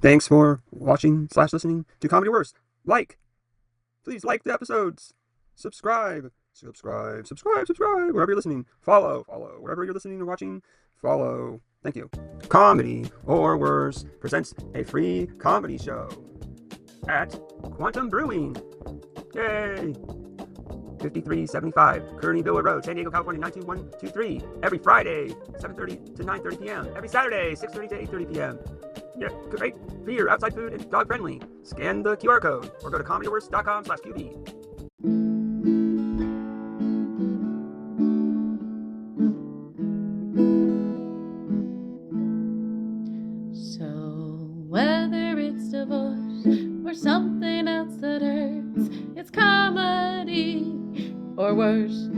Thanks for watching / listening to Comedy Worst. Please like the episodes. Subscribe. Wherever you're listening. Follow. Wherever you're listening or watching, follow. Thank you. Comedy or Worse presents a free comedy show at Quantum Brewing. Yay! 5375 Kearney Billwood Road, San Diego, California, 92123. Every Friday, 7:30 to 9:30 p.m. Every Saturday, 6:30 to 8:30 p.m. Yeah, great beer, outside food, and dog friendly. Scan the QR code or go to comedyworst.com/QB. So whether it's divorce or something else that hurts, it's comedy or worse.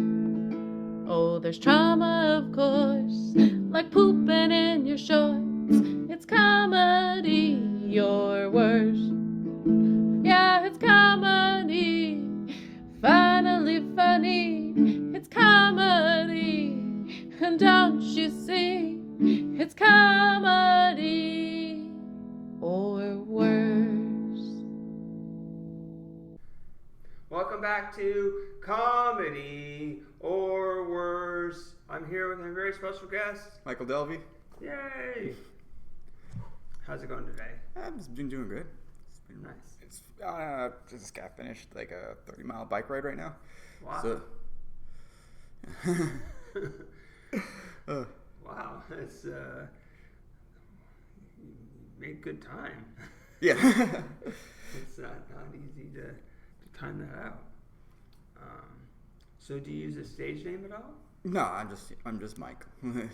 Oh, there's trauma, of course, like pooping in your shorts. It's comedy or worse. Yeah, it's comedy. Finally funny. It's comedy. And don't you see? It's comedy or worse. Welcome back to Comedy or Worse. I'm here with my very special guest, Michael Delvey. Yay! How's it going today? I've been doing good. It's been Nice. It's just got finished like a 30-mile bike ride right now. Wow. So, Wow, that's you made good time. yeah. It's not easy to time that out. So do you use a stage name at all? No, I'm just Mike.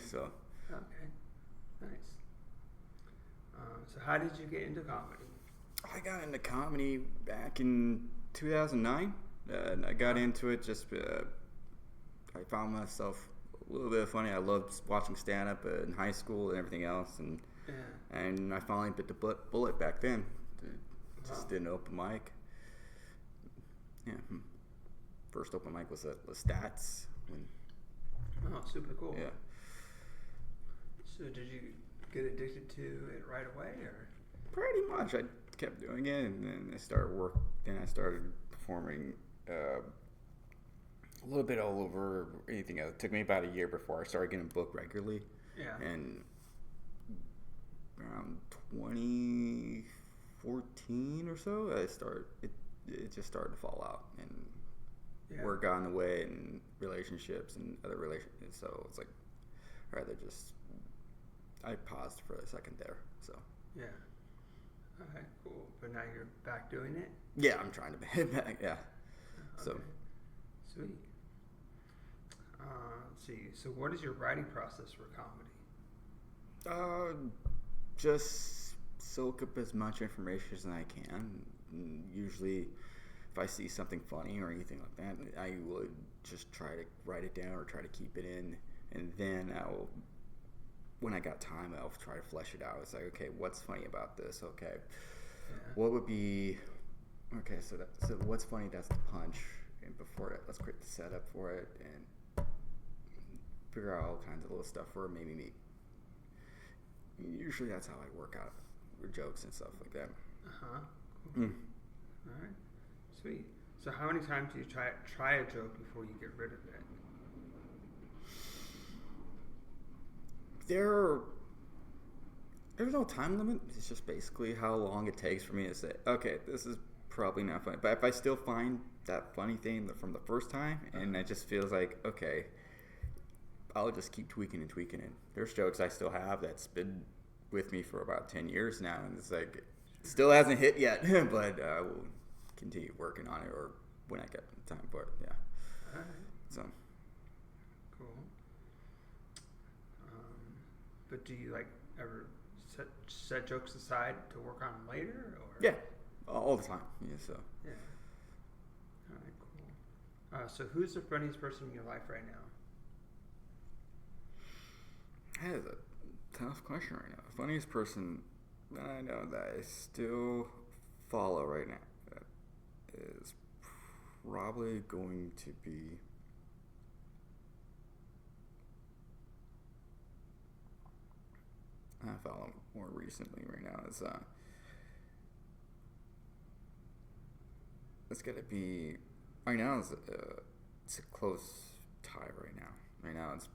So Okay, nice. So how did you get into comedy? I got into comedy back in 2009. And I got into it just I found myself a little bit funny. I loved watching stand-up in high school and everything else, and I finally bit the bullet back then. Just did an open mic. Yeah. First open mic was the Stats. Oh, super cool. Yeah. So did you get addicted to it right away, or? Pretty much. I kept doing it, and then I started performing a little bit all over anything else. It took me about a year before I started getting booked regularly. Yeah. And around 2014 or so, it just started to fall out, and work got in the way, and relationships and other relationships. So it's like I paused for a second there. So Yeah. Okay, cool. But now you're back doing it? yeah, I'm trying to hit back. Yeah. Okay. So Sweet. Let's see. So what is your writing process for comedy? just soak up as much information as I can. Usually, if I see something funny or anything like that, I would just try to write it down or try to keep it in, and then when I got time, I'll try to flesh it out. It's like, okay, what's funny about this? Okay, what would be okay? So what's funny? That's the punch, and before that, let's create the setup for it and figure out all kinds of little stuff for maybe me. Usually, that's how I work out jokes and stuff like that. Cool. All right. Sweet. So how many times do you try a joke before you get rid of it? There's no time limit. It's just basically how long it takes for me to say, okay, this is probably not funny. But if I still find that funny thing from the first time, and it just feels like, okay, I'll just keep tweaking it. There's jokes I still have that's been with me for about 10 years now, and it's like, it still hasn't hit yet, but I will continue working on it, or when I get time for it. Yeah. All right. So. Cool. But do you ever set jokes aside to work on them later, or? Yeah, all the time. Yeah. So. Yeah. All right. Cool. So who's the funniest person in your life right now? That is a tough question right now. Funniest person that I know that I still follow right now is probably going to be I follow more recently right now is it's gonna be right now. It's a close tie right now. Right now, it's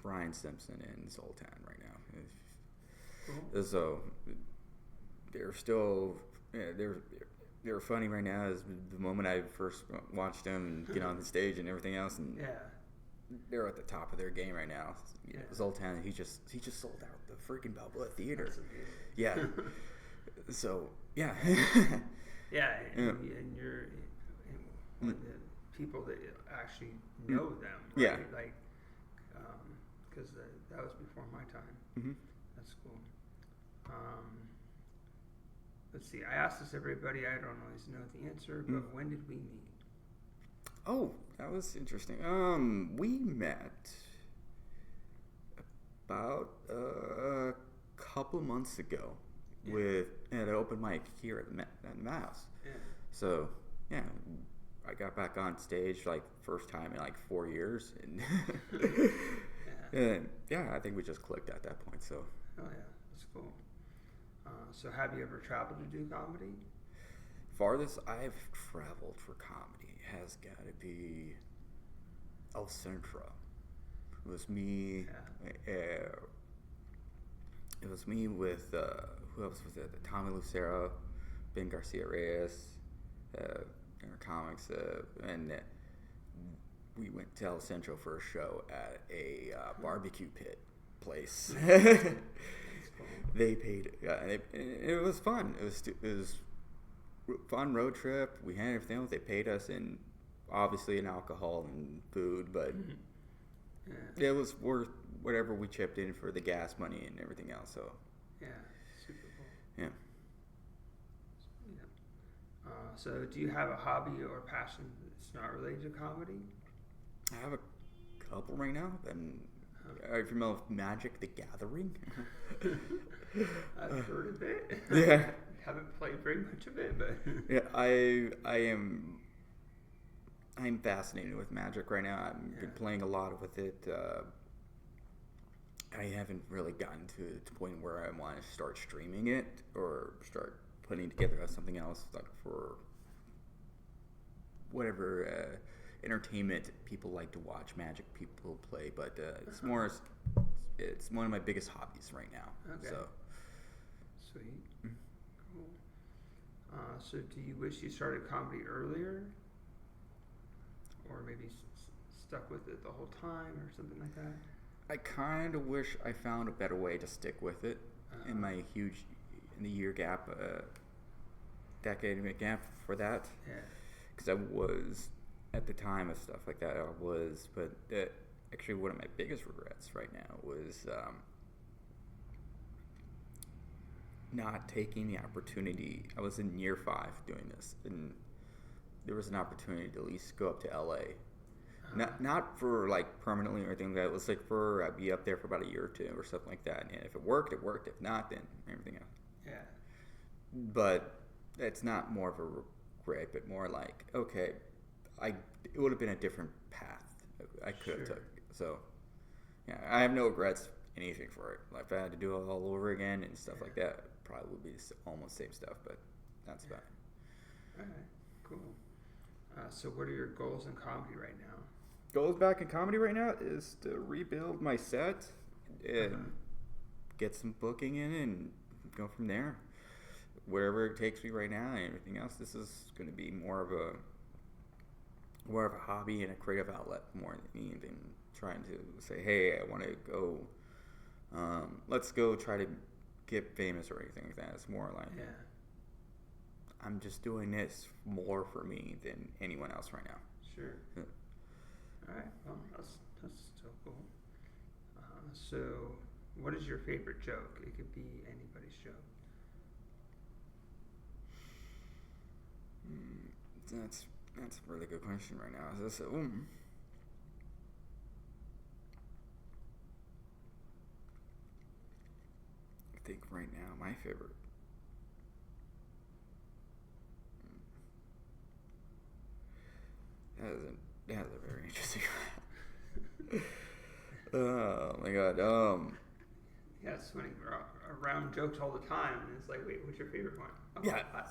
Brian Simpson and Zoltan right now. Cool. So they're still they're funny right now. Is the moment I first watched them get on the stage and everything else, and Yeah. they're at the top of their game right now. Yeah. Zoltan, he just sold out the freaking Balboa Theater. That's amazing. Yeah. So yeah. Yeah, Yeah. and you're one of the people that actually know them, right? Yeah. Like, because that was before my time. Mm-hmm. That's cool. Let's see. I asked this everybody. I don't always know the answer, but when did we meet? Oh, that was interesting. We met about a couple months ago at an open mic here at the Madhouse. Yeah. So yeah, I got back on stage like first time in like 4 years, and and I think we just clicked at that point. So Oh yeah, that's cool. So have you ever traveled to do comedy? farthest I've traveled for comedy has got to be El Centro. It was me. It was me with who else was it? Tommy Lucero, Ben Garcia Reyes, our comics, and we went to El Centro for a show at a barbecue pit place. They paid. It was fun. It was fun road trip. We had everything else. They paid us in obviously in alcohol and food, but it was worth whatever we chipped in for the gas money and everything else. So Yeah, super cool. yeah. So do you have a hobby or passion that's not related to comedy? I have a couple right now. And are you familiar with Magic: The Gathering? I've heard of it. Yeah. Haven't played very much of it, but Yeah, I'm fascinated with Magic right now. I've been playing a lot with it. I haven't really gotten to the point where I want to start streaming it or start putting together something else like for whatever entertainment people like to watch Magic people play. But it's more, it's one of my biggest hobbies right now. Okay. So Sweet. Cool. So do you wish you started comedy earlier? Or maybe stuck with it the whole time or something like that? I kind of wish I found a better way to stick with it in the year gap, decade gap for that. Yeah. Because I was, at the time of stuff like that, but actually one of my biggest regrets right now was not taking the opportunity. I was in year 5 doing this, and there was an opportunity to at least go up to LA. Not for like permanently or anything like that. It was like for I'd be up there for about a year or 2 or something like that. And if it worked, it worked. If not, then everything else. Yeah. But it's not more of a regret, but more like, okay, it would have been a different path I could have took. So yeah, I have no regrets anything for it. Like if I had to do it all over again and stuff like that, probably would be almost same stuff. But that's about it. All right. Cool. So what are your goals in comedy right now? Goals back in comedy right now is to rebuild my set and get some booking in and go from there. Wherever it takes me right now and everything else, this is going to be more of a hobby and a creative outlet more than trying to say, hey, I want to go, let's go try to get famous or anything like that. It's more like, I'm just doing this more for me than anyone else right now. Sure. Yeah. All right. Well, that's still cool. So what is your favorite joke? It could be anybody's joke. That's a really good question right now. I think right now my favorite. That is a very interesting. Oh my god. Yeah, it's funny. We're around jokes all the time, and it's like, wait, what's your favorite one? Oh, Yeah. I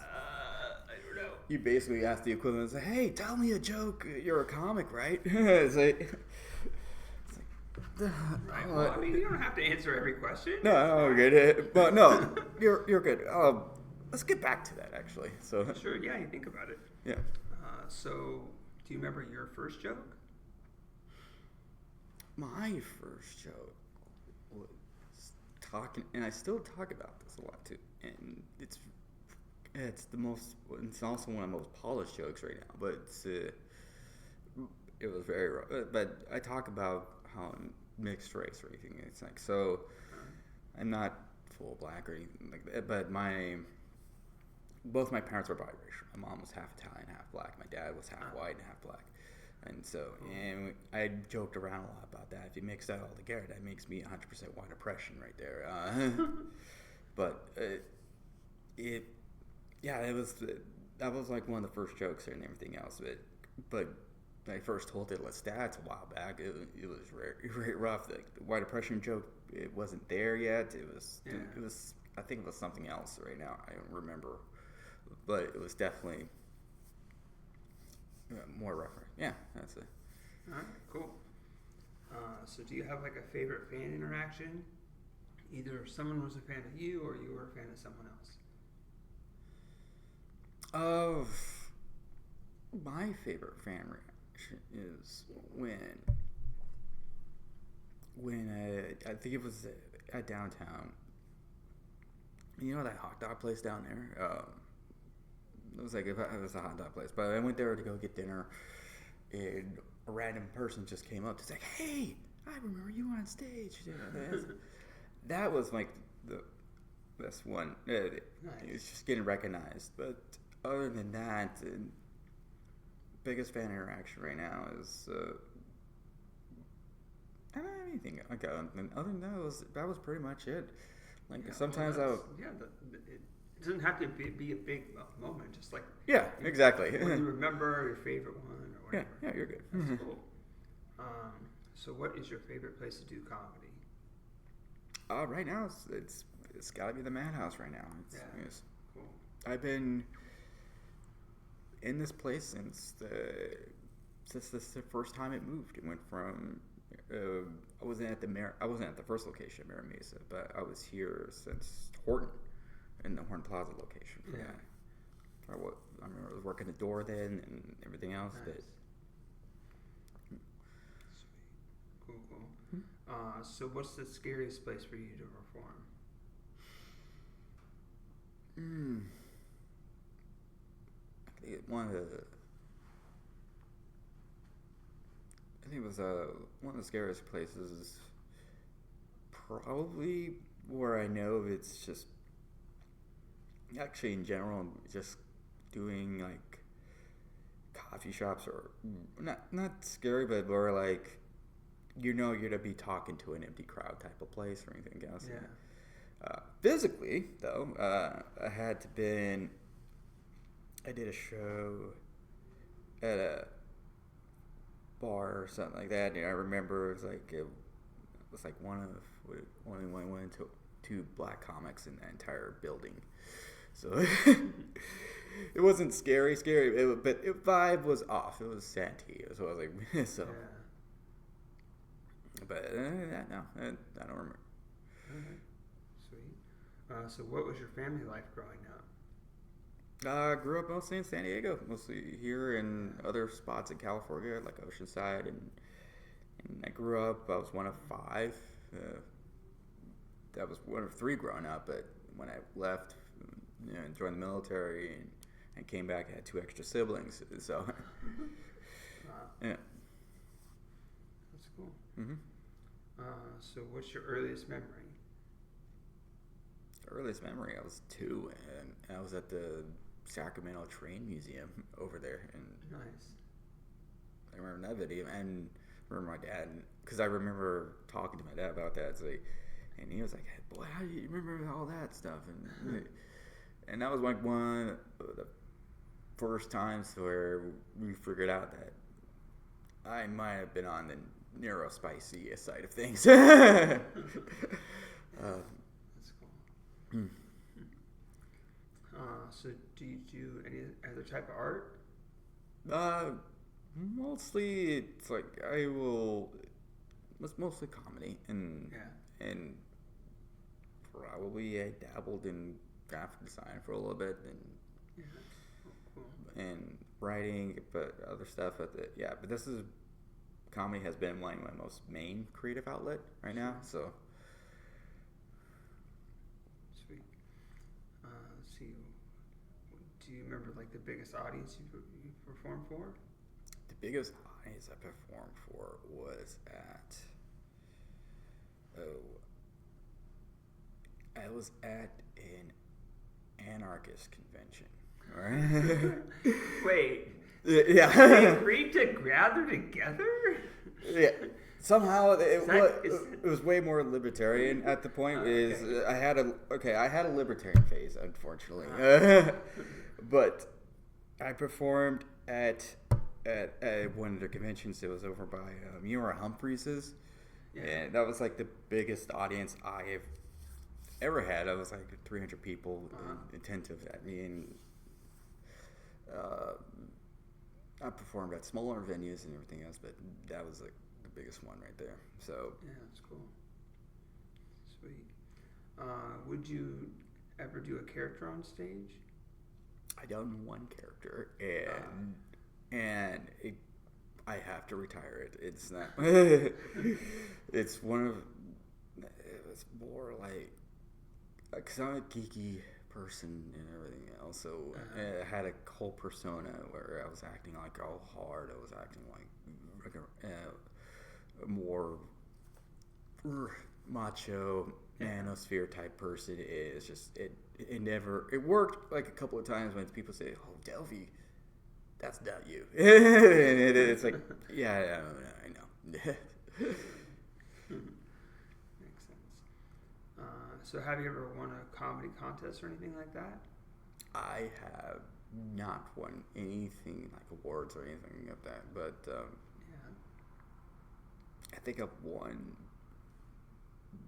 don't know. you basically ask the equivalent. It's like, hey, tell me a joke. You're a comic, right? it's like Right. Well, I mean, you don't have to answer every question. no, good. But no, you're good. Let's get back to that actually. So Sure. Yeah, you think about it. yeah. So, do you remember your first joke? My first joke was talking, and I still talk about this a lot too. And it's the most. It's also one of the most polished jokes right now. But it was very rough. But I talk about how I'm mixed race or anything. It's like, so I'm not full black or anything like that. But both my parents were biracial. My mom was half Italian, half black. My dad was half white and half black. And so, and I joked around a lot about that. If you mix that all together, that makes me 100% white oppression right there. But that was like one of the first jokes and everything else. But when I first told it, let's stats a while back. It was very rough. The white oppression joke, it wasn't there yet. It was. I think it was something else right now. I don't remember, but it was definitely more reference. Yeah, that's it. All right, cool. So do you have like a favorite fan interaction? Either someone was a fan of you or you were a fan of someone else. My favorite fan reaction is when I think it was at downtown. You know that hot dog place down there? It was a hot dog place, but I went there to go get dinner, and a random person just came up to say, "Hey, I remember you on stage." That was like the best one. Nice. It's just getting recognized. But other than that, the biggest fan interaction right now is I don't have anything. Okay, and other than that was pretty much it. Like sometimes it doesn't have to be a big moment. Just like exactly. When you remember your favorite one or whatever. Yeah, you're good. That's cool. So, what is your favorite place to do comedy? Right now it's got to be the Madhouse right now. It's cool. I've been in this place since the first time it moved. It went from I wasn't at the first location, Mira Mesa, but I was here since Horton, in the Horton Plaza location. For that. I remember I was working the door then and everything else. Nice. But Sweet. Cool. So what's the scariest place for you to perform? I think it was one of the scariest places is probably where I know it's just actually in general just doing like coffee shops or not scary, but more like you're gonna be talking to an empty crowd type of place or anything else. Yeah. Physically though, I did a show at a bar or something like that, and I remember it was like one to two black comics in the entire building, so it wasn't scary, but vibe was off. It was Santee, so I was like, so. Yeah. But no, I don't remember. Sweet. So what was your family life growing up? I grew up mostly in San Diego, mostly here and other spots in California, like Oceanside, and I grew up. I was one of five. That was one of three growing up, but when I left, and joined the military and came back, I had two extra siblings. So, yeah, that's cool. Mm-hmm. So, what's your earliest memory? Earliest memory, I was 2, and I was at the Sacramento Train Museum over there, and nice. I remember that video, and I remember my dad, because I remember talking to my dad about that. So and he was like, hey, "Boy, how do you remember all that stuff?" And that was like one of the first times where we figured out that I might have been on the neurospicy side of things. That's cool. So do you do any other type of art? Mostly it's like it's mostly comedy and probably I dabbled in graphic design for a little bit Yeah. Oh, cool. and writing, but other stuff but this is comedy has been like my most main creative outlet right now. So Sweet. Let's see. Do you remember like the biggest audience you performed for? the biggest audience I performed for was at I was at an anarchist convention. All right. Wait. They Yeah. agreed to gather together? Yeah. Somehow it Is was way more libertarian at the point. Okay. I had a libertarian phase, unfortunately. But I performed at one of the conventions. It was over by Mura Humphreys's, Yeah. and that was like the biggest audience I have ever had. I was like 300 people attentive at me, and I performed at smaller venues and everything else, but that was like the biggest one right there. So Yeah, that's cool. Sweet. Would you ever do a character on stage? I done one character, and I have to retire it. It's not. It's one of. It was more like, cause I'm a geeky person and everything else. So I had a whole persona where I was acting like all hard. I was acting like a more macho manosphere type person. It's just it worked like a couple of times when people say, "Oh, Delvey, that's not you." And it's like, yeah, I know. Makes sense. So have you ever won a comedy contest or anything like that? I have not won anything like awards or anything like that, but Yeah. I think I've won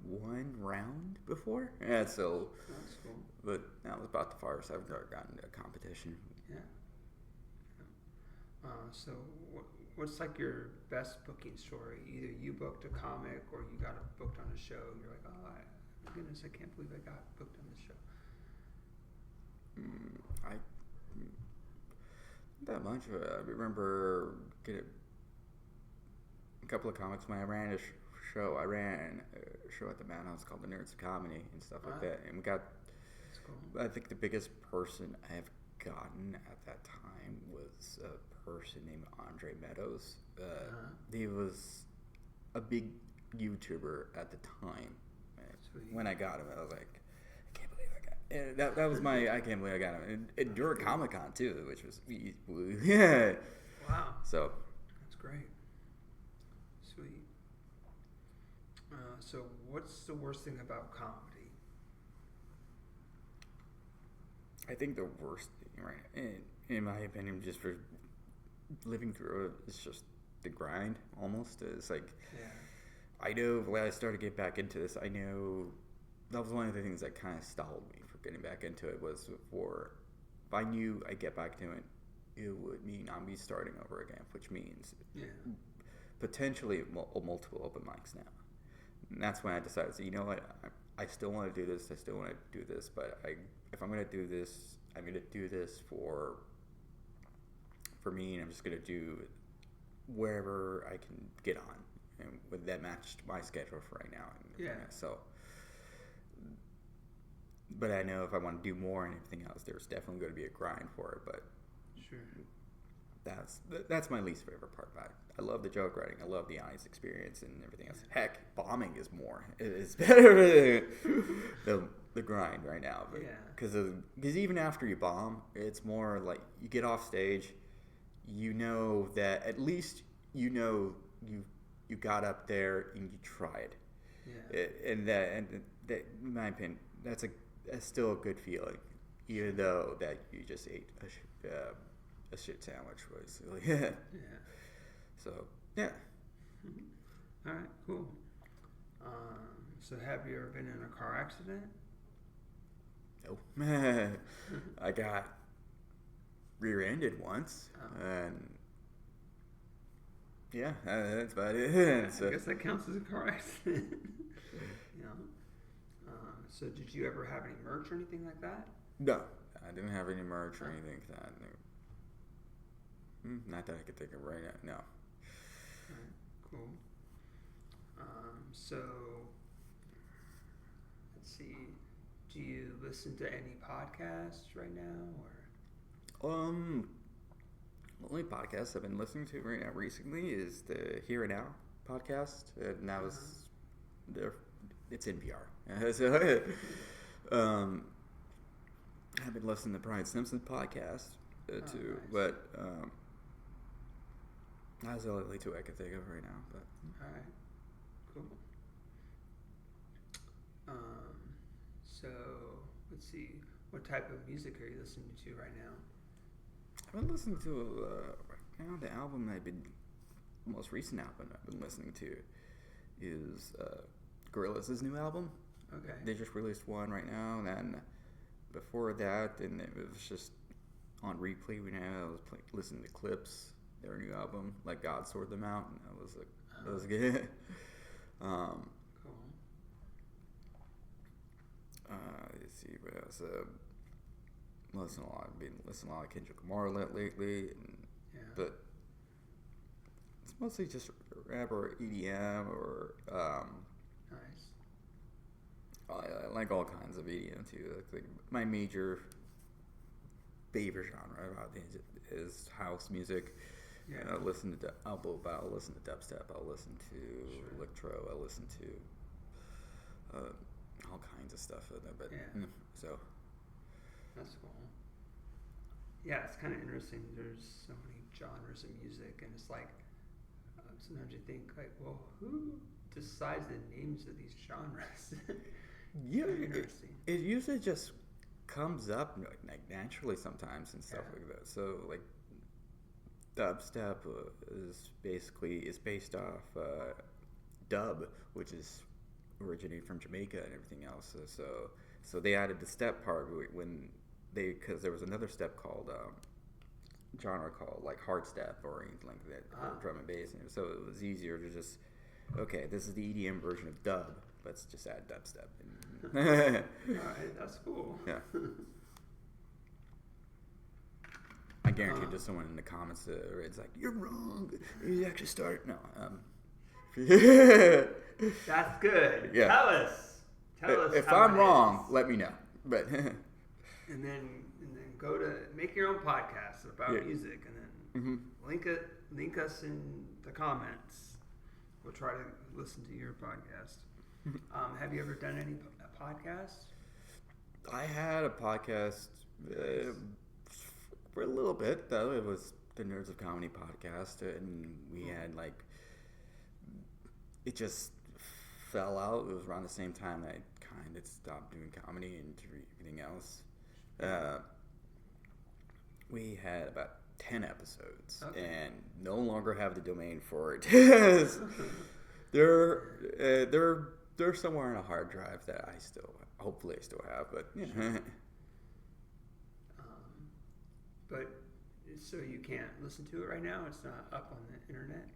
one round before. Yeah, so That's cool. but that was about the farthest I've ever gotten to a competition. Yeah. So what's like your best booking story? Either you booked a comic or you got booked on a show. You're like, oh, my goodness, I can't believe I got booked on this show. That much. I remember getting a couple of comics when I ran a show. I ran a show at the Madhouse called The Nerds of Comedy and stuff like that. And we got, That's cool. I think the biggest person I have gotten at that time was a person named Andre Meadows. He was a big YouTuber at the time. Sweet. When I got him, I was like, I can't believe I got him. That was my, I can't believe I got him. And during Comic-Con too, which was, yeah. Wow. So, That's great. Sweet. So what's the worst thing about comedy? I think the worst thing, right, in my opinion, just for living through it, is just the grind, almost. It's like, Yeah. I know when I started to get back into this, I know that was one of the things that kind of stalled me for getting back into it was if I knew I'd get back to it, it would mean I'd be starting over again, which means Yeah. potentially multiple open mics now. And that's when I decided, so, you know what, I still want to do this, but if I'm going to do this, I'm going to do this for me, and I'm just going to do it wherever I can get on. And that matched my schedule for right now. Yeah. So, but I know if I want to do more and everything else, there's definitely going to be a grind for it. But Sure. that's my least favorite part about it. I love the joke writing. I love the audience experience and everything else. Heck, bombing is more. It's better than the grind right now. But, Yeah. Because even after you bomb, it's more like you get off stage, you know that at least you know you got up there and you tried. Yeah. And that, in my opinion, that's still a good feeling, even though that you just ate a shit sandwich, basically. Yeah. So yeah. All right. Cool. So have you ever been in a car accident? No. I got rear-ended once, and yeah, that's about it. So, I guess that counts as a car accident. Yeah. So did you ever have any merch or anything like that? no, I didn't have any merch or anything like that. No. Not that I could think of right now. No. Alright, cool. So let's see. Do you listen to any podcasts right now, or? The only podcast I've been listening to right now recently is the Here and Now podcast, and that was it's NPR. So, I've been listening to Brian Simpson's podcast too, nice. but that's the only two I can think of right now. But All right, cool. So let's see. What type of music are you listening to right now? I've been listening to right now the album the most recent album I've been listening to is Gorillaz' new album. Okay. They just released one right now, and then before that, and it was just on replay. I was listening to Clips, their new album, like God Sorted Them Out, and that was good. Cool. Let's see what else. I've been listening a lot of Kendrick Lamar lately, but it's mostly just rap or EDM or Nice. I like all kinds of EDM too. Like my major favorite genre about is house music. Yeah. And I'll listen to dubstep. I'll listen to electro. I'll listen to all kinds of stuff. But so That's cool. Yeah, it's kind of interesting. There's so many genres of music, and it's like sometimes you think like, well, who decides the names of these genres? yeah, Interesting. It usually just comes up like naturally sometimes and stuff like that. So like dubstep is based off dub, which is originating from Jamaica and everything else. So they added the step part because there was another step called genre called like hard step or anything like that, or drum and bass. And so it was easier to just this is the EDM version of dub. Let's just add dubstep. All right, that's cool. Yeah. I guarantee there's someone in the comments it's like, you're wrong. You actually started. No. That's good. Yeah. Tell us. If how I'm it wrong, is. let me know. But and then go to make your own podcast about music, and then link us in the comments. We'll try to listen to your podcast. Have you ever done any podcasts? I had a podcast for a little bit, though. It was the Nerds of Comedy podcast, and we had it just fell out. It was around the same time that I kind of stopped doing comedy and everything else. We had about 10 episodes, and no longer have the domain for it. They're somewhere on a hard drive that hopefully I still have, but yeah. But so you can't listen to it right now? It's not up on the internet?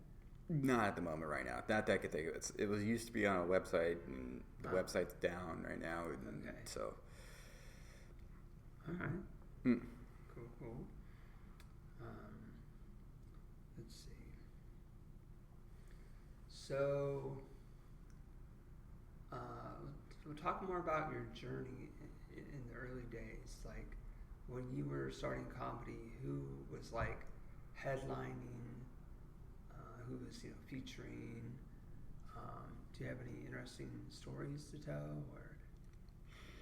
Not at the moment right now. Not that I could think of it. It was used to be on a website, and the website's down right now. And so. All right. Cool. Let's see. So, we'll talk more about your journey in the early days. Like, when you were starting comedy, who was like headlining? Who was featuring? Do you have any interesting stories to tell or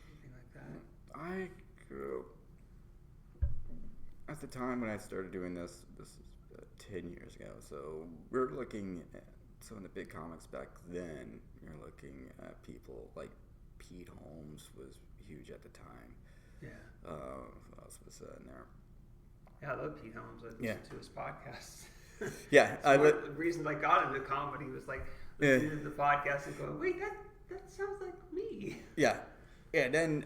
anything like that? At the time when I started doing this is 10 years ago. So we're looking at some of the big comics back then. You're looking at people like Pete Holmes was huge at the time. Yeah. Who else was in there? Yeah, I love Pete Holmes. I listened to his podcast. Yeah, the reason I got into comedy was like listening to the podcast and going, wait, that sounds like me. Yeah, Yeah, then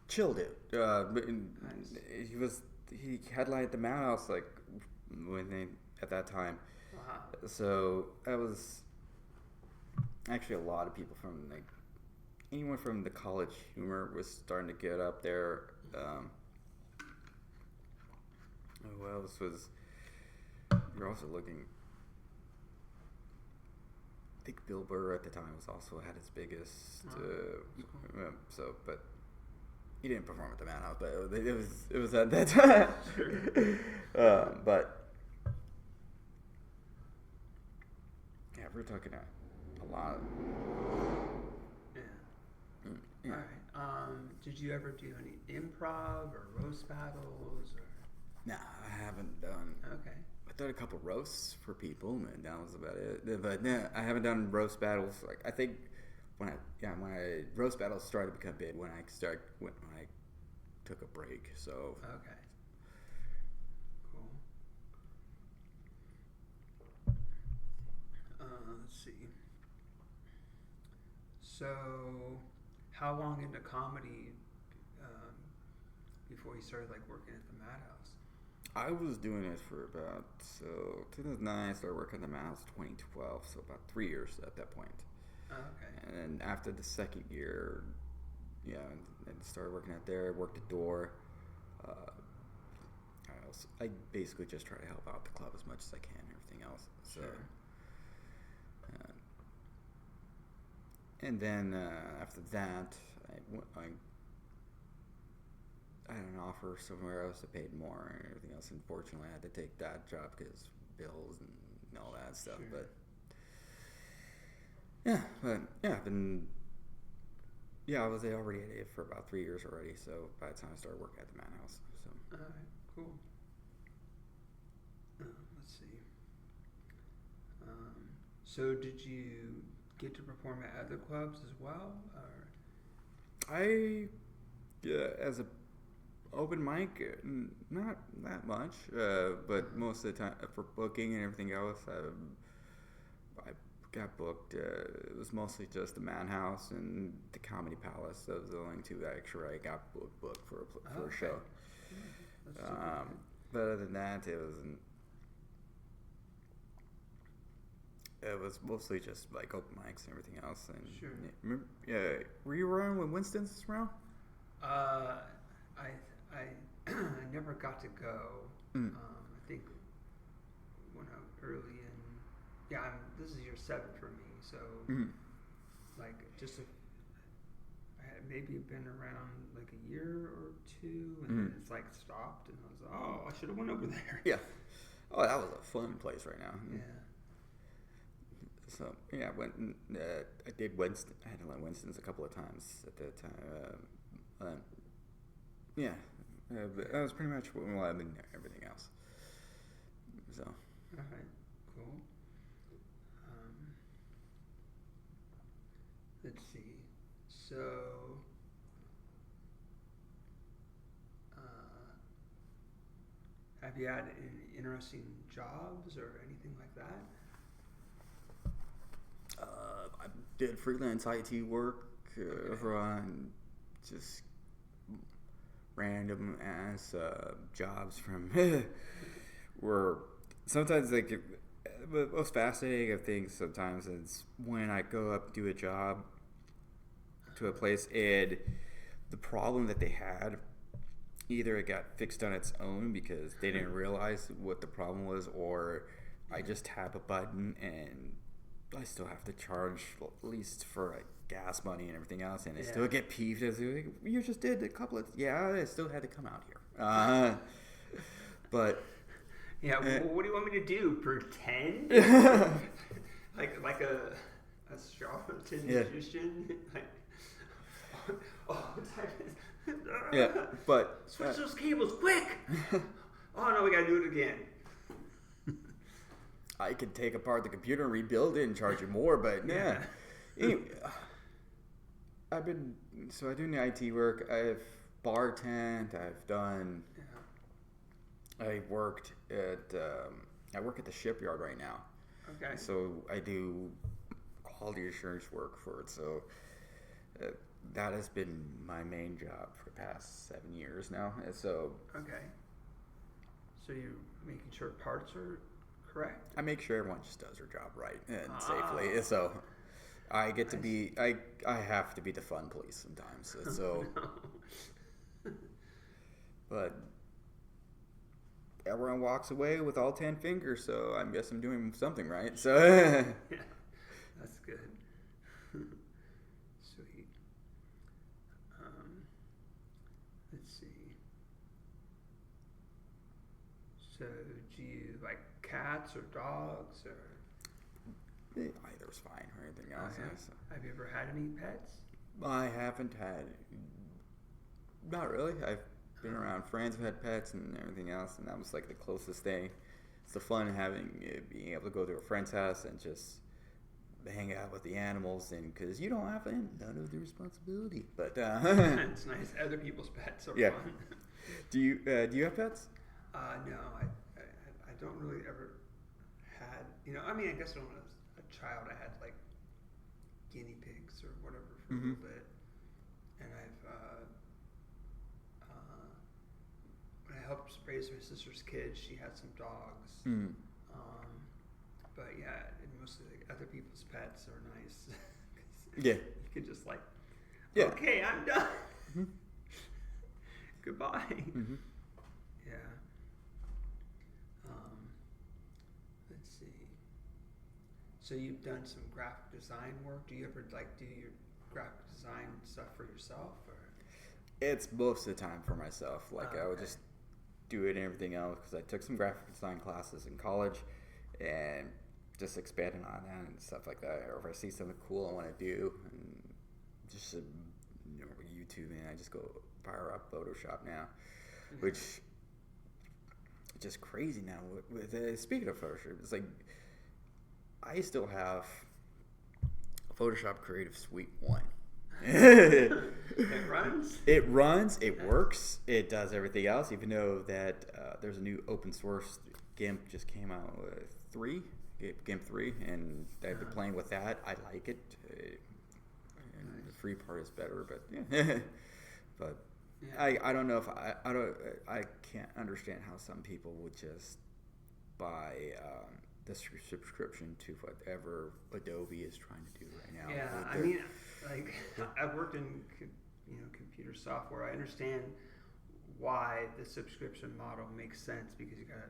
chilled it. Nice. He headlined the Madhouse like at that time. Wow. So that was actually a lot of people from like anyone from the college humor was starting to get up there. Who else was? You're also looking. I think Bill Burr at the time was also had his biggest. But he didn't perform at the Madhouse, but it was at that time. But yeah, we're talking a lot. Yeah. Yeah. All right. Did you ever do any improv or roast battles or? Nah, I haven't done. Okay. I done a couple roasts for people, and that was about it. But yeah, I haven't done roast battles. Like I think when I roast battles started to become big when I took a break. So Okay. Cool. Let's see. So, how long into comedy before you started like working at the Madhouse? I was doing it for about 2009. I started working at the Madhouse 2012, so about 3 years at that point. Oh, okay. And then after the second year, yeah, and started working out there. Worked the door. I basically just try to help out the club as much as I can. Everything else. So, Sure. and then after that, I had an offer somewhere else that paid more and everything else. Unfortunately, I had to take that job because bills and all that stuff. Sure. I was already at it for about 3 years already. So by the time I started working at the Madhouse, so All right. Cool. Let's see. So did you get to perform at other clubs as well, or? as a open mic, not that much, but most of the time for booking and everything else, I got booked. It was mostly just the Madhouse and the Comedy Palace. Those were the only two that actually I got booked for a show. Yeah, but other than that, it was mostly just like open mics and everything else. And Sure. Were you around when Winston's around? I never got to go. I think when I was early in, this is year 7 for me. So like I had maybe been around like a year or two, and then it's like stopped, and I was like, oh, I should have went over there. Yeah. Oh, that was a fun place right now. Yeah. So yeah, I did Winston. I had to learn Winston's a couple of times at that time. That was pretty much what I've been there. Everything else. So. All right. Cool. Let's see. So. Have you had any interesting jobs or anything like that? I did freelance IT work on just random ass jobs from were sometimes like the most fascinating of things sometimes is when I go up to do a job to a place and the problem that they had either it got fixed on its own because they didn't realize what the problem was, or I just tap a button and I still have to charge at least for like gas money and everything else, and I still get peeved as you just did a couple of I still had to come out here. But what do you want me to do? Pretend? like a charlatan magician? But switch those cables quick! Oh no, we gotta do it again. I could take apart the computer and rebuild it and charge you more, but anyway, I do the IT work. I've bartended. I've done. I work at the shipyard right now. Okay. So I do quality assurance work for it. So that has been my main job for the past 7 years now. And so Okay. So you're making sure parts are correct? I make sure everyone just does their job right and safely. So I get to be I have to be the fun police sometimes. So No. but everyone walks away with all 10 fingers, so I guess I'm doing something right. So Yeah, that's good. Sweet. Let's see. So, do you like cats or dogs or? either's fine or anything else. So. Have you ever had any pets? I haven't had. Not really. I've been around friends who had pets and everything else, and that was like the closest thing. It's the fun being able to go to a friend's house and just hang out with the animals, and because you don't have none of the responsibility. But It's nice. Other people's pets are fun. Do you have pets? No, I don't really ever had. I mean, I guess when I was a child, I had like guinea pigs or whatever for a little bit, and when I helped raise my sister's kids, she had some dogs. But yeah, mostly like other people's pets are nice. Yeah. You could just like, Yeah. okay, I'm done. Goodbye. Yeah. Let's see. So you've done some graphic design work. Do you ever like do your graphic design stuff for yourself, or? It's most of the time for myself. Like I would Okay. just do it and everything else because I took some graphic design classes in college and just expanding on that and stuff like that. Or if I see something cool I want to do, and just YouTube, and I just go fire up Photoshop now, which is just crazy now. With speaking of Photoshop, it's like I still have Photoshop Creative Suite 1. It runs? It runs, it works, it does everything else, even though that there's a new open source GIMP just came out with GIMP 3, and I've been playing with that. I like it. And the free part is better, but yeah. But Yeah. I don't know if I can't understand how some people would just buy the subscription to whatever Adobe is trying to do right now. Yeah, I mean, like I've worked in computer software. I understand why the subscription model makes sense because you gotta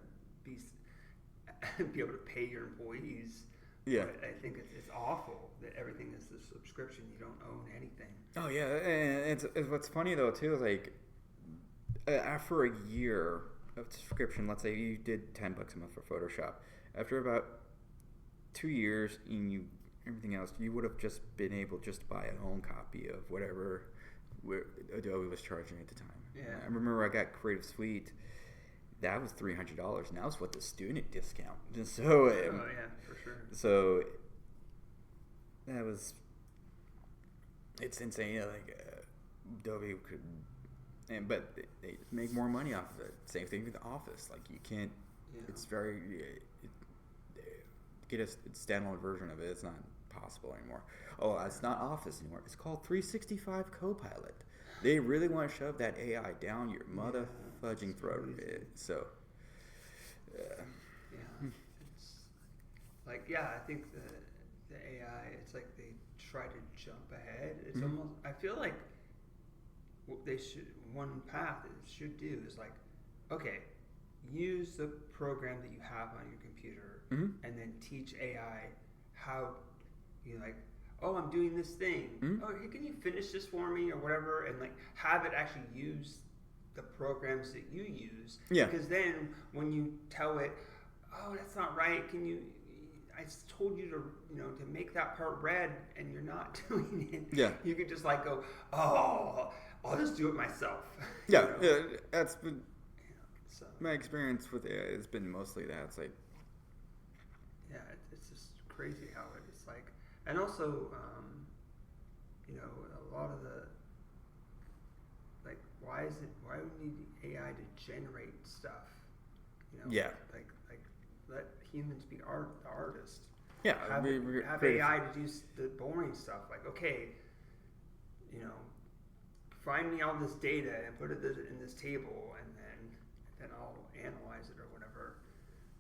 be able to pay your employees. Yeah, but I think it's awful that everything is the subscription. You don't own anything. Oh yeah, and it's what's funny though too is like after a year of subscription, let's say you did $10 a month for Photoshop. After about 2 years and everything else, you would have just been able just to buy a home copy of whatever Adobe was charging at the time. Yeah. I remember I got Creative Suite. That was $300. Now it's what the student discount. So Oh yeah, for sure. so that was. It's insane. Like Adobe could, but they make more money off of it. Same thing with the Office. Like you can't. Yeah. It's very get a standalone version of it. It's not possible anymore. Oh, it's not Office anymore. It's called 365 Copilot. They really want to shove that AI down your mother fudging throat. So. Yeah, it's like I think the AI. It's like they try to jump ahead. It's almost. I feel like what they should. One path it should do is like, okay, use the program that you have on your computer, and then teach AI how you like. Oh, I'm doing this thing. Oh, hey, can you finish this for me or whatever, and like have it actually use the programs that you use. Yeah. Because then when you tell it, oh, that's not right. Can you? I told you to make that part red, and you're not doing it. Yeah. You could just like go, oh, I'll just do it myself. Yeah, that's been So my experience with AI has been mostly that. It's like, yeah, it's just crazy how it's like, and also, a lot of the like, why do we need AI to generate stuff? Yeah. Like let humans be the artist. yeah, Have creative- AI to do the boring stuff. Like, okay, you know, find me all this data and put it in this table, and then I'll analyze it or whatever.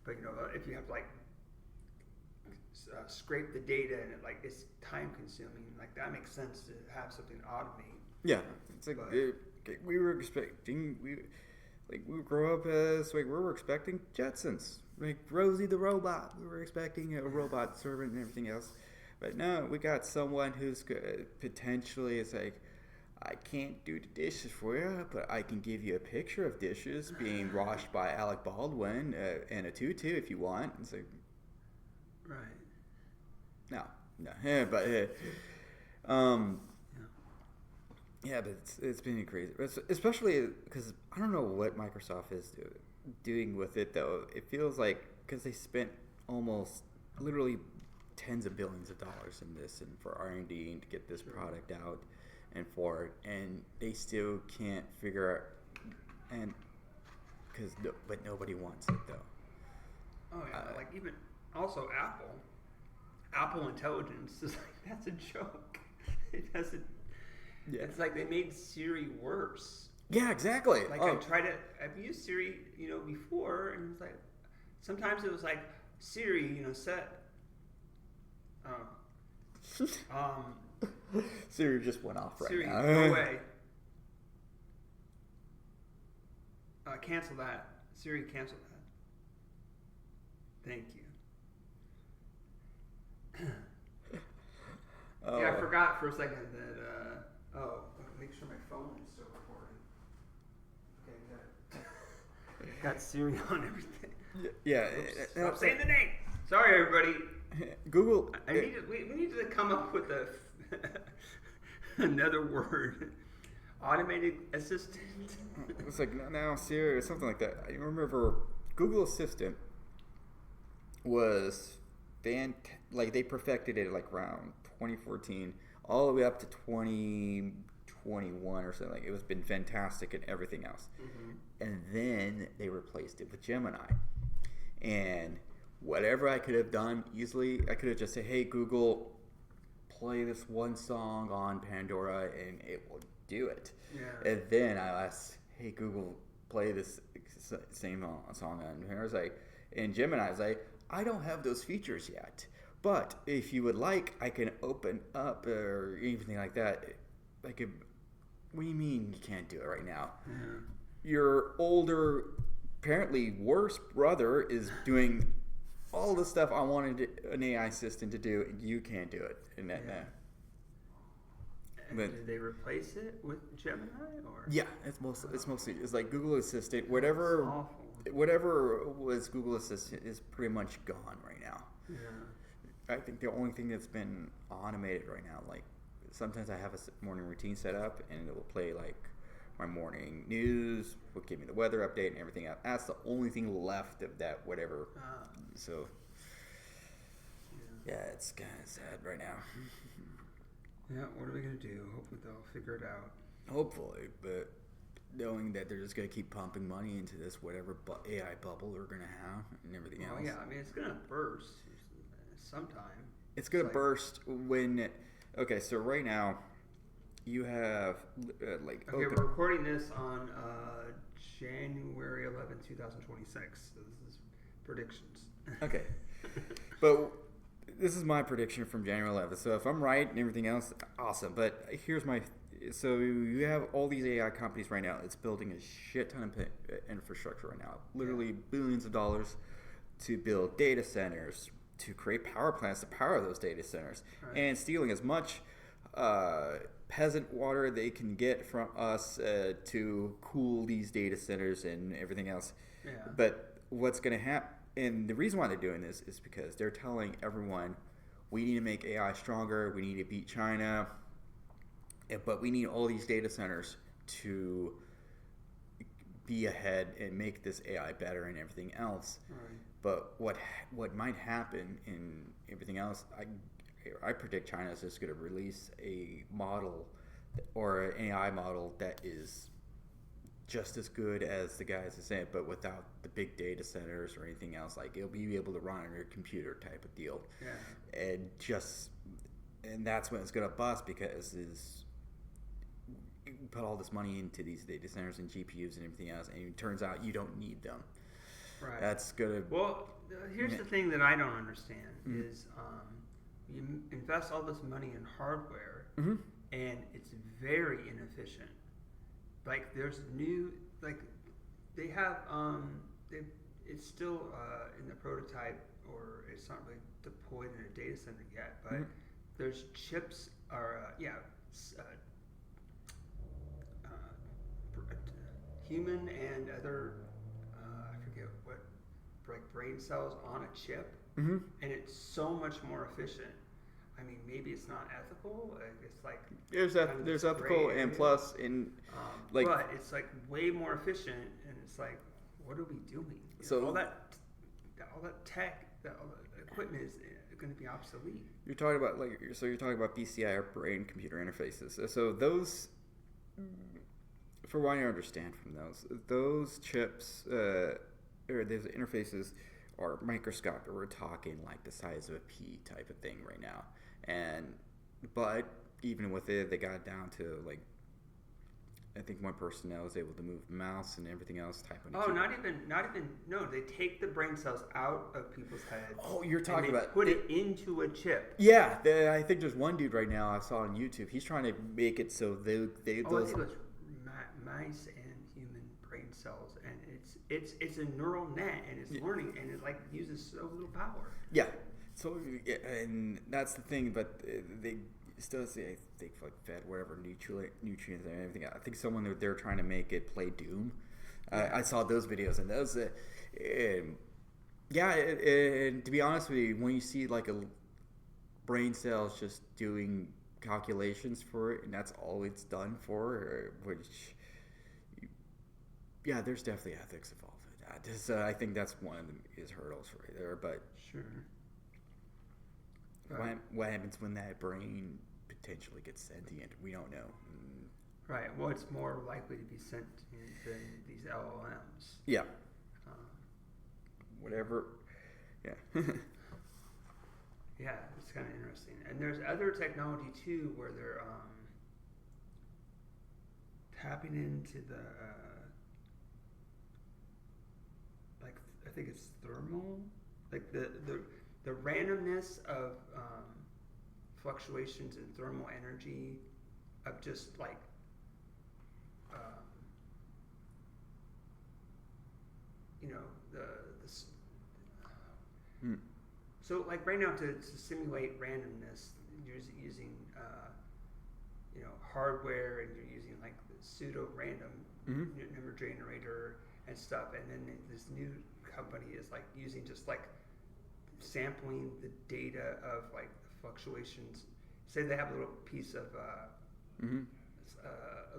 But you know, if you have to like scrape the data and it's time consuming, like that makes sense to have something automate. Yeah, it's like we were expecting we grow up as we were expecting Jetsons, like Rosie the robot. We were expecting a robot servant and everything else, but no, we got someone who's potentially it's like, I can't do the dishes for you, but I can give you a picture of dishes being washed by Alec Baldwin and a tutu if you want. It's like, right. No, but yeah, but it's been crazy, especially because I don't know what Microsoft is doing with it though. It feels like because they spent almost literally tens of billions of dollars in this and for R&D and to get this product out and for it, and they still can't figure out but nobody wants it though. Oh yeah, like even also Apple Intelligence is like, that's a joke. It doesn't. Yeah. It's like they made Siri worse. Yeah, exactly. Like I've used Siri, before, and it's like sometimes it was like Siri, set. Siri just went off right Siri, now. go away. Cancel that. Siri, cancel that. Thank you. Yeah, I forgot for a second that. Make sure my phone is still recording. Okay, got Siri on everything. Yeah. Stop saying the name. Sorry, everybody. Google. We need to come up with another word. Automated assistant. It's like now Siri or something like that. I remember Google Assistant was they perfected it like around 2014 all the way up to 2021 or something. Like it was been fantastic and everything else. Mm-hmm. And then they replaced it with Gemini. And whatever I could have done easily, I could have just said, "Hey Google, play this one song on Pandora," and it will do it. Yeah. And then I asked, "Hey Google, play this same song on Pandora." And Gemini was like, "I don't have those features yet, but if you would like, I can open up or anything like that." Like, what do you mean you can't do it right now? Mm-hmm. Your older, apparently worse brother is doing all the stuff I wanted an AI assistant to do, and you can't do it. And did they replace it with Gemini, or? Yeah, it's mostly like Google Assistant. Whatever was Google Assistant is pretty much gone right now. Yeah. I think the only thing that's been automated right now, like sometimes I have a morning routine set up, and it will play like my morning news, will give me the weather update and everything else. That's the only thing left of that whatever. So yeah, it's kind of sad right now. Yeah, what are we gonna do? Hopefully they'll figure it out. Hopefully, but knowing that they're just gonna keep pumping money into this whatever AI bubble they're gonna have and everything else. Yeah, I mean it's gonna burst sometime. It's gonna burst when. Okay, so right now you have Okay, we're recording this on January 11, 2026. So this is predictions. Okay, but this is my prediction from January 11th. So if I'm right and everything else, awesome. But here's my. So you have all these AI companies right now. It's building a shit ton of infrastructure right now. Literally billions of dollars to build data centers, to create power plants to power those data centers, and stealing as much peasant water they can get from us to cool these data centers and everything else. Yeah. But what's going to happen, and the reason why they're doing this is because they're telling everyone, we need to make AI stronger, we need to beat China, but we need all these data centers to be ahead and make this AI better and everything else. Right. But what might happen in everything else, I predict China is just going to release a model or an AI model that is just as good as the guys are saying, but without the big data centers or anything else. Like it'll be able to run on your computer type of deal. Yeah. And that's when it's going to bust because put all this money into these data centers and GPUs and everything else, and it turns out you don't need them. Right. That's gonna. Well, here's the thing that I don't understand is you invest all this money in hardware, and it's very inefficient. Like there's new, like they have, it's still in the prototype, or it's not really deployed in a data center yet, but there's chips, or human and other, I forget what, like brain cells on a chip, and it's so much more efficient. I mean, maybe it's not ethical. It's like there's ethical and plus in but it's like way more efficient, and it's like, what are we doing? So all that tech, all the equipment is going to be obsolete. You're talking about you're talking about BCI or brain computer interfaces. So those, for what I understand from those chips or those interfaces are microscopic. We're talking like the size of a pea type of thing right now, but even with it, they got down to like, I think one person now is able to move the mouse and everything else. Not even. No, they take the brain cells out of people's heads. Oh, you're talking about put it into a chip. Yeah, I think there's one dude right now I saw on YouTube. He's trying to make it so they I think those. it was mice and human brain cells, and it's a neural net, and it's learning, and it like uses so little power. Yeah. So and that's the thing, but they still say, I think, like fed whatever nutrients and everything. I think someone they're trying to make it play Doom. I saw those videos, and those and to be honest with you, when you see like a brain cells just doing calculations for it, and that's all it's done for, there's definitely ethics involved with that. I think that's one of his hurdles right there. But sure. What happens when that brain potentially gets sentient? We don't know. Right. Well, it's more likely to be sentient than these LLMs. Yeah. Whatever. Yeah. Yeah, it's kind of interesting. And there's other technology too where they're tapping into the like, I think it's thermal, like the randomness of fluctuations in thermal energy of just like so like right now to simulate randomness using hardware, and you're using like the pseudo random number generator and stuff, and then this new company is like using just like sampling the data of like the fluctuations. Say they have a little piece of a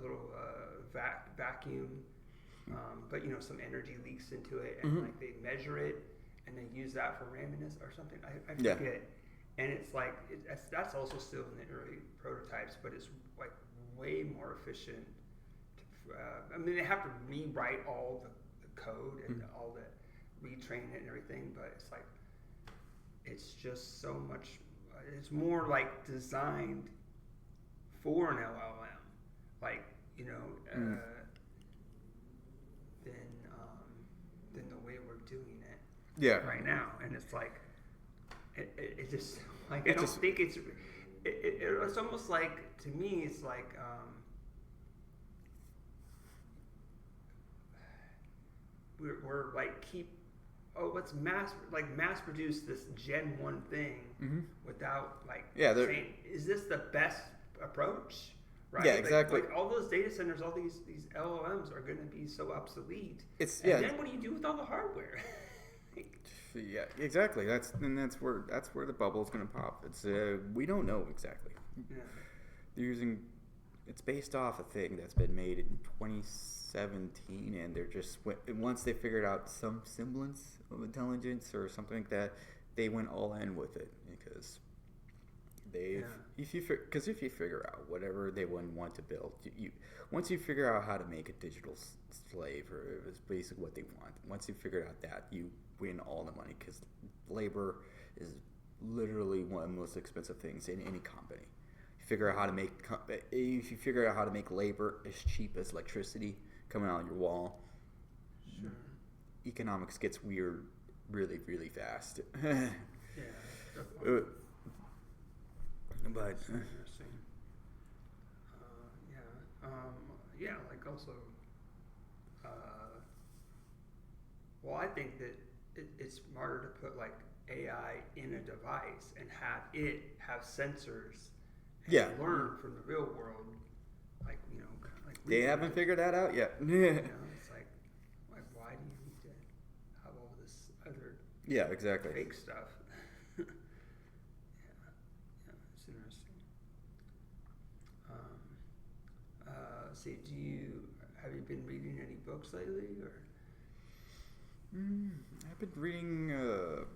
little vacuum, but some energy leaks into it, and like they measure it and they use that for randomness or something. I forget. Yeah. And it's like that's also still in the early prototypes, but it's like way more efficient. They have to rewrite all the code and all the retrain it and everything, but it's like it's just so much. It's more like designed for an LLM, like than the way we're doing it right now. And it's like it just like I don't think it's almost like, to me it's like we're like let's mass produce this Gen 1 thing without saying, is this the best approach? Right? Yeah, exactly. Like all those data centers, all these LLMs are going to be so obsolete. Then what do you do with all the hardware? Yeah, exactly. That's where the bubble is going to pop. It's we don't know exactly. Yeah. They're using. It's based off a thing that's been made in 2017, and they're just once they figured out some semblance of intelligence or something like that, they went all in with it because if you figure out whatever they want to build, once you figure out how to make a digital slave, or it's basically what they want. Once you figure out that, you win all the money, because labor is literally one of the most expensive things in any company. figure out how to make if you figure out how to make labor as cheap as electricity coming out of your wall, Sure. economics gets weird really, really fast. Yeah. Definitely. But That's interesting. Yeah. Like also. Well, I think that it's smarter to put like AI in a device and have it have sensors and yeah, learn from the real world. Like, you know, kind of like they haven't figured that out yet. You know, it's like why do you need to have all this other Yeah, exactly. fake stuff? Yeah, it's interesting. See, have you been reading any books lately, or? I've been reading not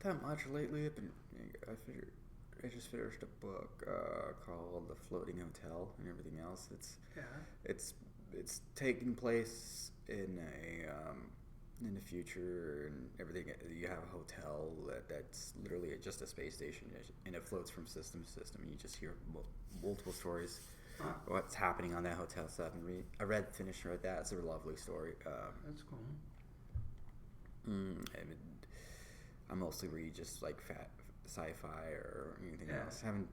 that much lately. I just finished a book called The Floating Hotel and everything else. It's taking place in in the future and everything. You have a hotel that's literally just a space station, and it floats from system to system. You just hear multiple stories. What's happening on that hotel? So I read that. It's a lovely story. That's cool. I mostly read just like sci-fi or anything else. Haven't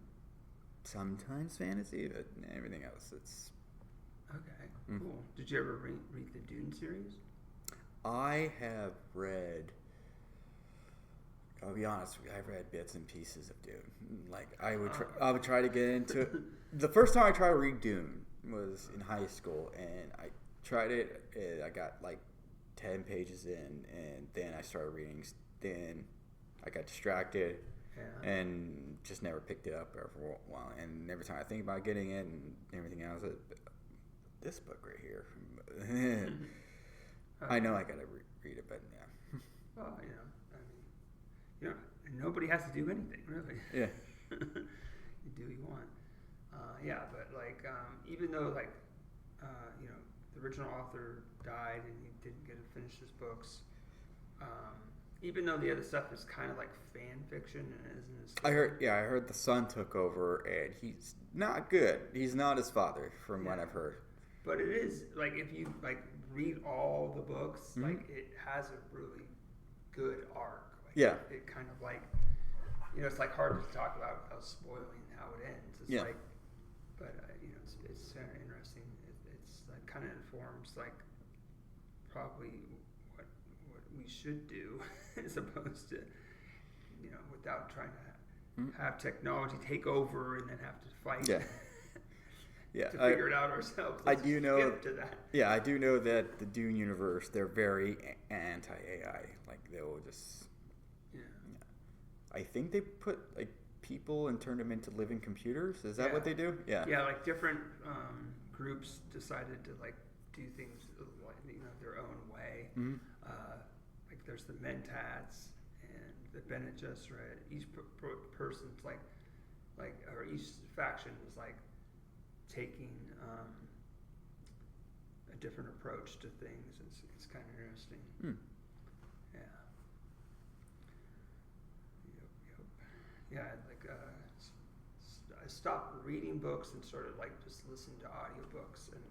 sometimes fantasy, but everything else it's okay. Cool. Did you ever read the Dune series? I have read. I'll be honest, I've read bits and pieces of Dune. Like I would try to get into it. The first time I tried to read Dune was in high school, and I tried it. And I got like 10 pages in, and then I started reading. Then I got distracted, and just never picked it up for a while. And every time I think about getting it and everything else, this book right here. I know I gotta read it, but yeah. Well, you know. You know, nobody has to do anything, really. Yeah. You do what you want. Yeah, but like, even though like, you know, the original author died and he didn't get to finish his books, even though the other stuff is kind of like fan fiction and isn't as good. I heard the son took over and he's not good. He's not his father, from what I've heard. But it is like if you like read all the books, like it has a really good arc. It kind of like, you know, it's like hard to talk about without spoiling how it ends. It's like, but you know, it's kind of interesting. It's like kind of informs like probably what we should do as opposed to, you know, without trying to have technology take over and then have to fight. To figure it out ourselves. I do know to that. Yeah, I do know that the Dune universe, they're very anti-AI. Like they'll just. I think they put like people and turned them into living computers. Is that what they do? Yeah. Yeah, like different groups decided to like do things like, you know, their own way. Like there's the Mentats and the Bene Gesserit. Each person's like, or each faction is like taking a different approach to things. It's kind of interesting. Yeah. Yeah, like I stopped reading books and started like just listening to audiobooks, and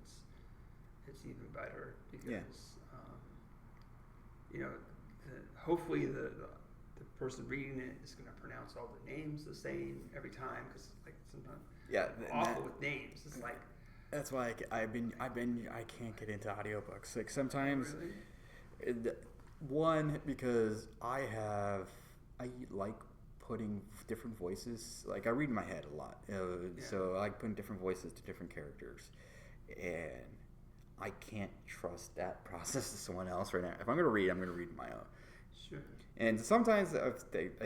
it's even better because you know, hopefully the person reading it is going to pronounce all the names the same every time, because like sometimes I'm awful with names. It's like that's why I can't get into audiobooks. Like sometimes, one because I like putting different voices. Like I read in my head a lot, so I like putting different voices to different characters, and I can't trust that process to someone else right now. If I'm going to read, I'm going to read my own. Sure. And sometimes I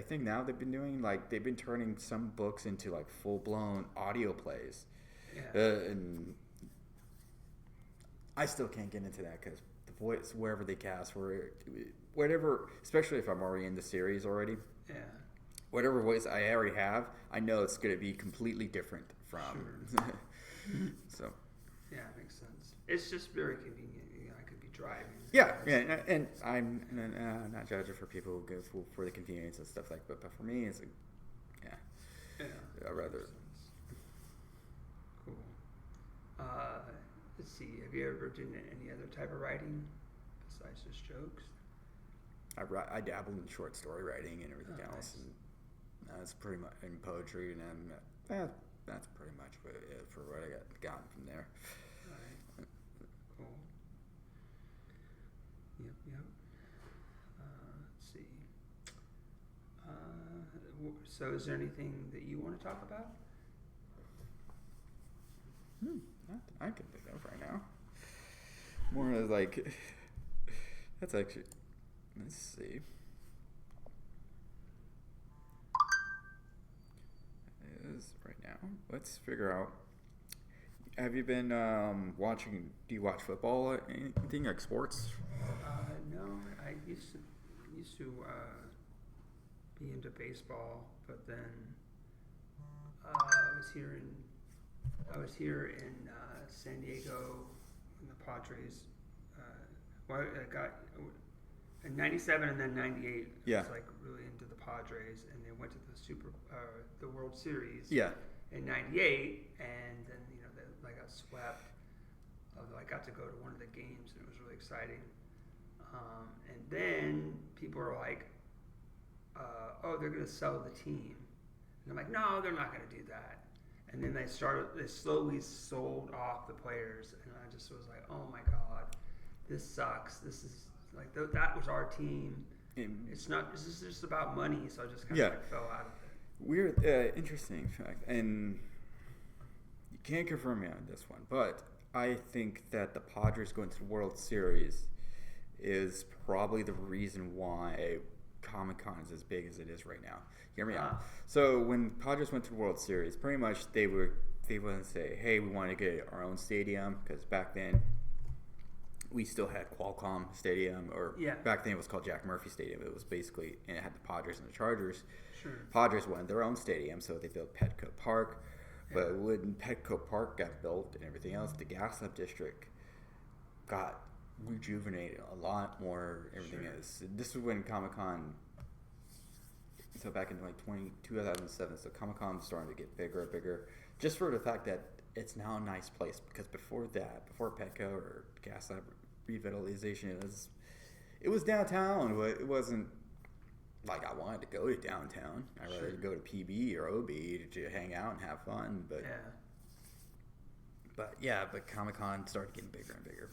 think now they've been turning some books into like full blown audio plays, and I still can't get into that because the voice wherever they cast whatever, especially if I'm already in the series already. Yeah. Whatever voice I already have, I know it's going to be completely different from. Sure. So. Yeah, it makes sense. It's just very convenient. You know, I could be driving. Yeah, and I'm not judging for people who go for the convenience and stuff like that, but for me, it's like, I'd rather. Cool. Let's see. Have you ever done any other type of writing besides just jokes? I dabbled in short story writing and everything else, Nice. and that's pretty much in poetry, and that's pretty much it for what I gotten from there. All right. Cool. Yep. Let's see. So, is there anything that you want to talk about? I can think of right now. More like that's actually. Let's see. It is right now. Let's figure out. Have you been watching? Do you watch football or anything like sports? No, I used to be into baseball, but then I was here in San Diego when the Padres. I got in '97 and then '98. Yeah. I was like really into the Padres, and they went to the World Series. Yeah. In '98, and then they got swept. Although I got to go to one of the games, and it was really exciting. And then people are like, "Oh, they're going to sell the team," and I'm like, "No, they're not going to do that." And then they slowly sold off the players, and I just was like, "Oh my god, this sucks. This is like that was our team. It's not. This is just about money." So I just kind of fell out of it. Weird, interesting fact, and you can't confirm me on this one, but I think that the Padres going to the World Series is probably the reason why Comic-Con is as big as it is right now. Hear me out. So when Padres went to the World Series, pretty much they wouldn't say, "Hey, we want to get our own stadium," because back then we still had Qualcomm Stadium, or back then it was called Jack Murphy Stadium. It was basically, and it had the Padres and the Chargers. Sure. Padres wanted their own stadium, so they built Petco Park. But when Petco Park got built and everything else, the Gaslamp District got rejuvenated a lot more. Everything is. This is when Comic-Con. So back in 2007, so Comic-Con was starting to get bigger and bigger, just for the fact that it's now a nice place. Because before Petco or Gaslamp revitalization, it was downtown, but it wasn't like I wanted to go to downtown. I'd rather go to PB or OB to hang out and have fun. But Comic-Con started getting bigger and bigger.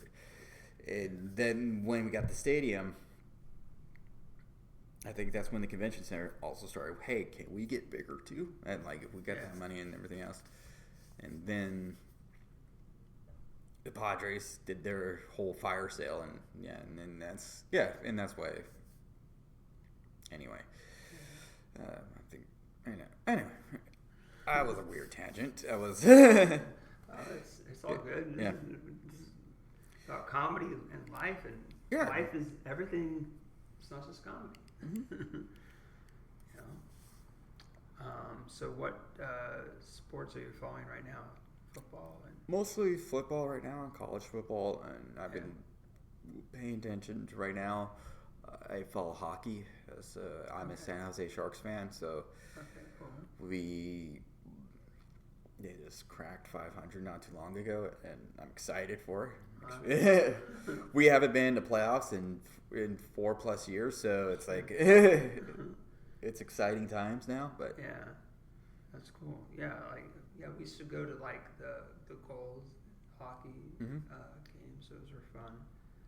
And then when we got the stadium, I think that's when the convention center also started. Hey, can we get bigger too? And like if we got that money and everything else. And then the Padres did their whole fire sale, and that's why. Anyway, I think anyway, I was a weird tangent. I was. It's all good. Yeah. It's about comedy and life, and life is everything. It's not just comedy. Mm-hmm. So what sports are you following right now? Football and Mostly football right now, college football, and I've been paying attention to right now. I follow hockey. I'm a San Jose Sharks fan, so they just cracked 500 not too long ago, and I'm excited for it. We haven't been to playoffs in 4+ years, so it's like it's exciting times now. But that's cool. We used to go to like the Gold hockey games. Those were fun.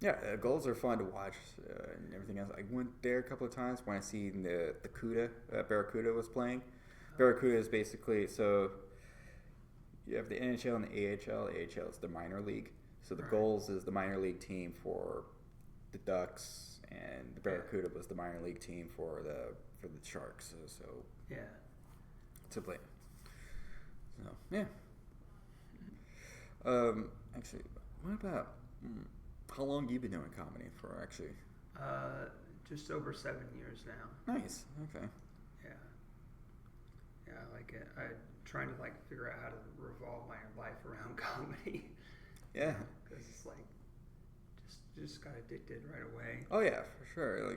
Yeah, goals are fun to watch and everything else. I went there a couple of times when I seen the CUDA, Barracuda was playing. Barracuda is basically, so you have the NHL and the AHL. The AHL is the minor league. So the Goals is the minor league team for the Ducks, and the Barracuda was the minor league team for the Sharks. So to play. So actually, what about? How long have you been doing comedy for, actually? Just over 7 years now. Nice. Okay. Yeah, I like it. I'm trying to figure out how to revolve my life around comedy. Yeah. Because it's just got addicted right away. Oh yeah, for sure.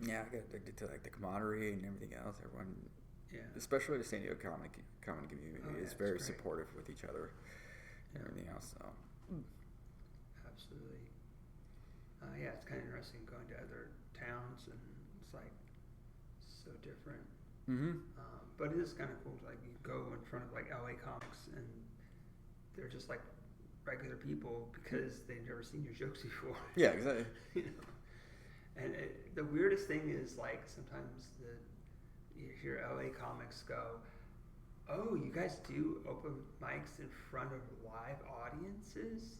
I got addicted to the camaraderie and everything else. Everyone especially the San Diego comedy community is very supportive with each other and everything else. So. Absolutely. Yeah, it's kind of interesting going to other towns, and it's like so different. Mm-hmm. But it is kind of cool to like you go in front of like LA comics, and they're just like regular people because they've never seen your jokes before. Yeah, exactly. You know? And the weirdest thing is like sometimes you hear LA comics go, "Oh, you guys do open mics in front of live audiences?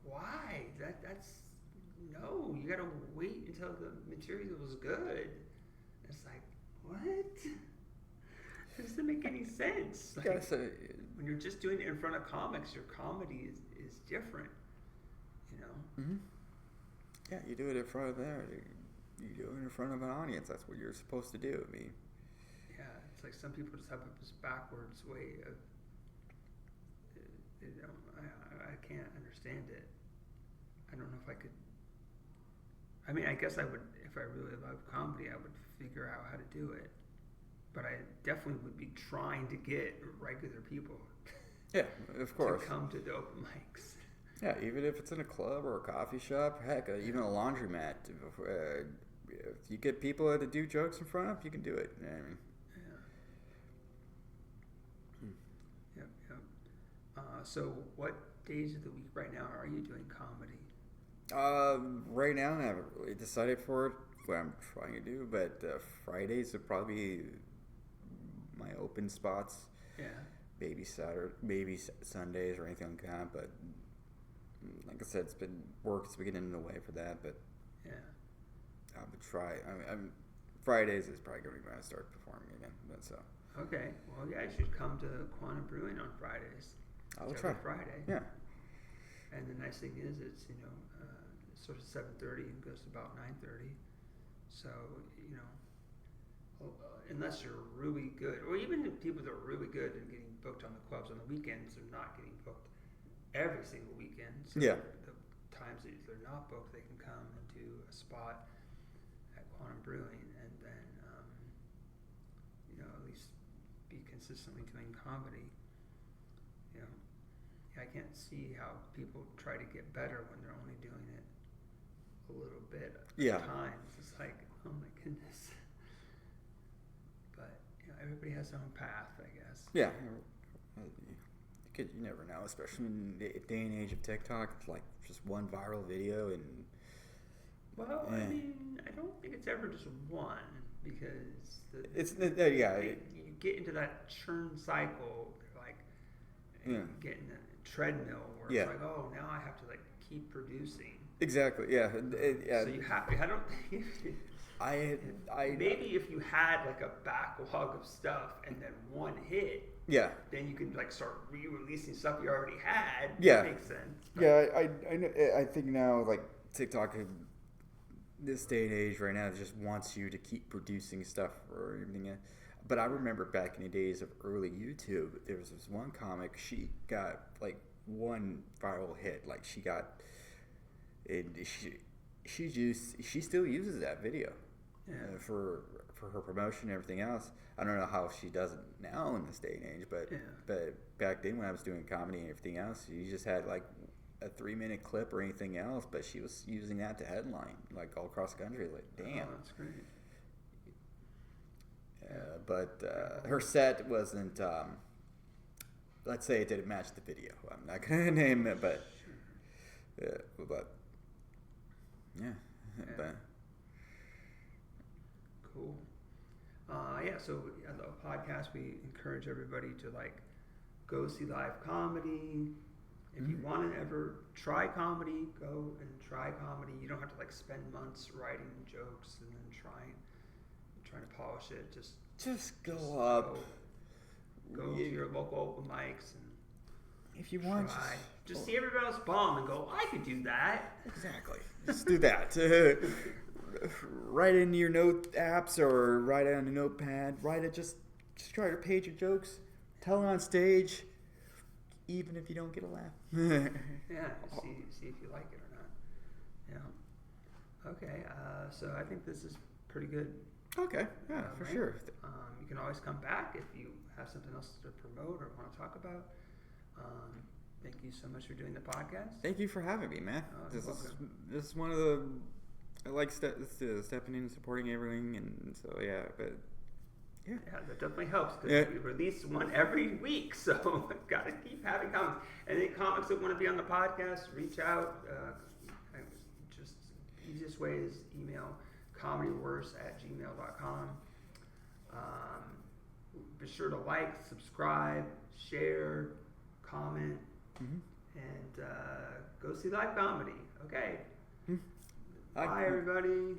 Why? That's no. You gotta wait until the material is good." It's like, what? It doesn't make any sense. Like, when you're just doing it in front of comics, your comedy is different. You know. Mm-hmm. Yeah, you do it in front of there. You do it in front of an audience. That's what you're supposed to do. I mean. Yeah, it's like some people just have this backwards way of. I can't understand it. I don't know if I could. I mean, I guess I would, if I really love comedy, I would figure out how to do it. But I definitely would be trying to get regular people. Yeah, of course. To come to the open mics. Yeah, even if it's in a club or a coffee shop, heck, even a laundromat. If you get people to do jokes in front of, you can do it. You know what I mean? Yeah. Yep. So what days of the week right now are you doing comedy? Right now I haven't really decided for what I'm trying to do, but Fridays are probably my open spots. Yeah. Maybe Sundays or anything like that, but like I said, work's been getting in the way for that, but yeah. I would try. Fridays is probably going to be when I start performing again. But so. Okay. Well, yeah, you should come to Quantum Brewing on Fridays. I will try. Friday. Yeah. And the nice thing is, it's sort of 7:30 and goes to about 9:30. So unless you're really good, or even if people that are really good and getting booked on the clubs on the weekends, they're not getting booked every single weekend. So yeah. The times that they're not booked, they can come and do a spot at Quantum Brewing, and then at least be consistently doing comedy. I can't see how people try to get better when they're only doing it a little bit at times. It's like, oh my goodness. But everybody has their own path, I guess. Yeah. You never know, especially in the day and age of TikTok. It's like just one viral video and. Well, I mean, I don't think it's ever just one, because you get into that churn cycle, like getting a treadmill where it's like, oh, now I have to like keep producing. Exactly. Yeah. So you have. I don't think. Maybe if you had like a backlog of stuff and then one hit. Yeah. Then you can like start re-releasing stuff you already had. Yeah. That makes sense. But I think now like TikTok, this day and age right now, it just wants you to keep producing stuff or everything. But I remember back in the days of early YouTube, there was this one comic. She got like one viral hit. Like she still uses that video for her promotion and everything else. I don't know how she does it now in this day and age, but back then when I was doing comedy and everything else, you just had like a 3-minute clip or anything else, but she was using that to headline like all across the country. Like, damn, that's great. But her set wasn't. Let's say it didn't match the video. I'm not gonna name it, but but. Cool. So as a podcast, we encourage everybody to like go see live comedy. If you want to ever try comedy, go and try comedy. You don't have to like spend months writing jokes and then trying to polish it. Just go up. Go to your local open mics and if you want, just see everybody else bomb and go, I could do that. Exactly. Just do that. Write in your note apps or write it on a notepad. Write it. Just try to page your jokes. Tell it on stage, even if you don't get a laugh. See if you like it or not. Yeah. Okay. So I think this is pretty good. Okay, yeah, for right? sure. You can always come back if you have something else to promote or want to talk about. Thank you so much for doing the podcast. Thank you for having me, man. You're This is one of the I like stepping in and supporting everything, and so yeah, but yeah, that definitely helps because we release one every week, so I've got to keep having comments. And any comics that want to be on the podcast, reach out. Just easiest way is email comedyworse@gmail.com. Be sure to like, subscribe, share, comment, and go see live comedy. Okay. Bye, everybody.